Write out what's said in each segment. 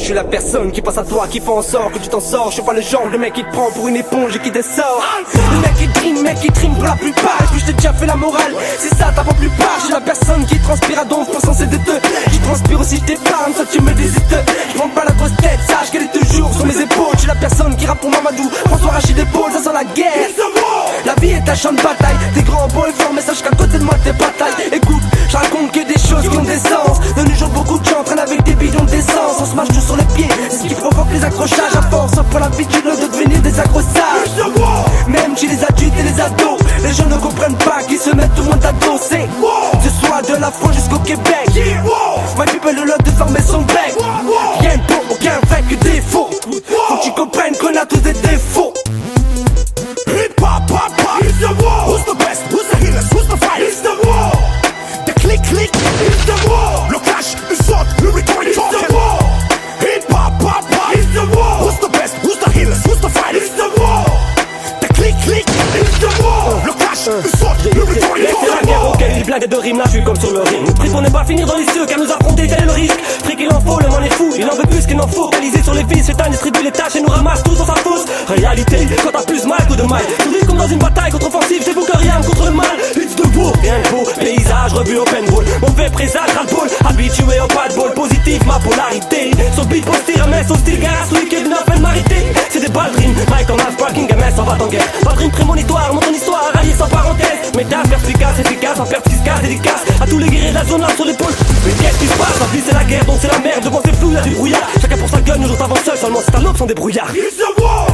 Je suis la personne qui pense à toi, qui fait en sorte que tu t'en sors. Je suis pas le genre de mec qui te prend pour une éponge et qui te sort. Le mec qui dream pour la plupart. Et puis je t'ai déjà fait la morale, c'est ça ta propre plupart. Je suis la personne qui transpire à donf pour censé de te. Je transpire aussi, je t'épargne, soit tu me désites. Je prends pas la grosse tête, sache qu'elle est toujours sur mes épaules. Je suis la personne qui rappe pour Mamadou, François Rachid d'épaule, ça sent la guerre. La vie est un champ de bataille, t'es grand, beau et fort, mais sache qu'à côté de moi t'es bataille. Écoute, je raconte que des choses qui ont des sens. De nos jours beaucoup de gens traînent avec des bidons d'essence. On se marche tout sur les pieds, c'est ce qui provoque les accrochages. À force, pour l'habitude de devenir des accrochages. Même chez les adultes et les ados, les gens ne comprennent pas qu'ils se mettent tout le monde à danser. Ce soit de la France jusqu'au Québec. My people le lot de former son bec. Rien de beau, aucun vrai que des faux. Faut que tu comprennes qu'on a tous des défauts. Hip hop, pop, pop. It's the war. Who's the best? Who's the healers? Who's the fight? It's the war. The click, click. It's the war. Le clash, le sort, le rhetoric talking. It's the war. Hip hop, pop, pop. It's the war. Who's the best? Who's the healers? Who's the fight? It's the war. The click, click. It's the war. Le clash, le sort, le rhetoric talking. C'est la guerre auquel il blague de rimes, là je suis comme sur le ring. Pris pour ne pas finir dans les cieux, car nous affronter tel est le risque. Fric il en faut, le monde est fou, il en veut plus qu'il n'en faut. Focalisé sur les vices, c'est un distribue les tâches et nous ramasse tous dans sa fausse réalité. Quand t'as plus mal que de mal, tout vite comme dans une bataille contre-offensive, c'est vous que rien contre le mal. It's de beau, rien de beau, paysage revu open ball. Mauvais présage, ras-le-bol, habitué au pas de bol. Positif, ma polarité, sur le beat posté, remets son style, gars, celui qui est venu à peine m'arrêter. C'est des balles dream, Mike en half parking, MS en va en guerre. Pas dream prémonitoire, mon histoire, allié sans parenthèse. Méthode perspicace, efficace, en perte fiscale, dédicace à tous les guerriers de la zone là sur l'épaule. Mais qu'est-ce qui se passe? La vie c'est la guerre, donc c'est la merde. Devant c'est flou, y'a du brouillard. Chacun pour sa gueule, nous autres avance seul, seulement c'est à l'autre sont des brouillards. It's the war.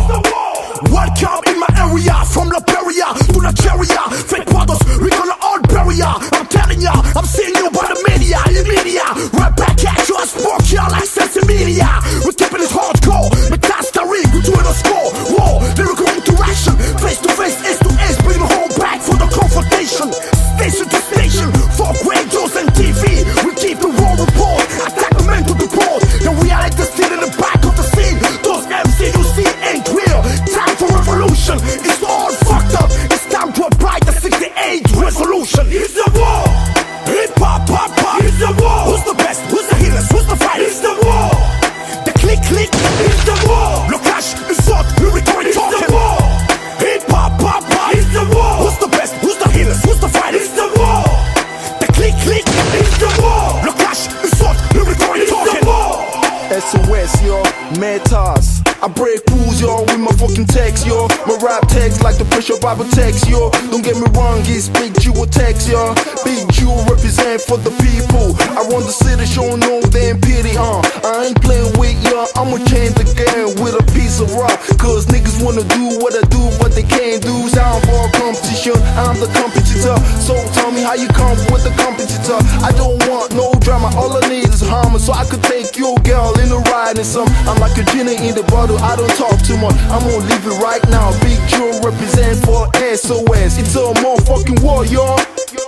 Welcome in my area, from Liberia to Nigeria. Fake brothers, we gonna all bury ya. I'm telling ya, I'm seeing you by the media, in media. Right back at you, I spoke here like sense media. We're keeping it hardcore, but that's the ring, we're doing a score. War, lyrical interaction, face to face, S to S, bring the whole back for the confrontation. Station to station, fuck radios and TV. We keep the war report, attack the men to the board. The reality still in the back of the scene. Those MC you see ain't real. Time for revolution, it's all fucked up. It's time to apply the 68 resolution. It's the war. Hip hop, pop, pop. It's the war. Who's the best? Who's the healers? Who's the fight? It's the war. The click, click. It's the war. Le clash, le sort, le rhetoric talking. It's the war. Hip hop, pop, pop. It's the war. Who's the best? Who's the healers? Who's the fight? It's the war. The click, click. It's the war. Le clash, le sort, le rhetoric talking. It's the war. SOS, yo, metas. I break rules, yo, with my fucking text, yo. My rap text like the pressure Bible text, yo. Don't get me wrong, it's Big Jew text, yo. Big Jew represent for the people. I want the city show no damn pity, I ain't playing with ya, I'ma change the game with a piece of rock. Cause niggas wanna do what I do, but they can't do. Sound for competition, I'm the competitor. So tell me how you come with the competitor. I don't want no drama, all I need is harmony. So I could take your girl in a ride and some. I'm like a genie in the bottle, I don't talk too much. I'm gonna leave it right now. Big Joe represent for SOS. It's a motherfucking war, y'all.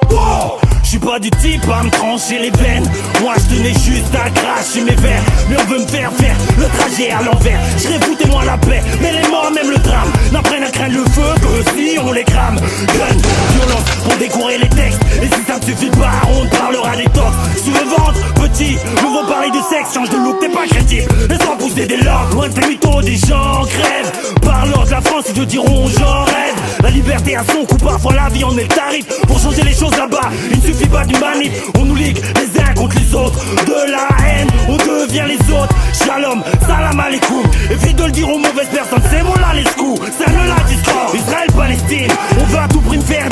Wow. Je suis pas du type à me trancher les veines. Moi je tenais juste à cracher mes verres. Mais on veut me faire faire le trajet à l'envers. Je serais foutez-moi la paix, mais les morts même le drame n'apprennent à craindre le feu que si on les crame. Gun, violence pour décorer les textes. Et si ça ne suffit pas, on te parlera des torts. Si tu veux vendre, petit, nous veux parler de sexe. Change de look, t'es pas crédible. Laisse-moi pousser des langues, loin de tes mythos, des gens crèvent. Parlons de la France, ils te diront j'en rêve. La liberté a son coût, parfois la vie en est le tarif. Pour changer les choses là-bas, il ne suffit pas d'une manip. On nous ligue les uns contre les autres. De la haine, on devient les autres. Shalom, salam alaikum. Évite de le dire aux mauvaises personnes, c'est mon là les scouts. C'est un là discours. Israël, Palestine, on veut à tout prix me faire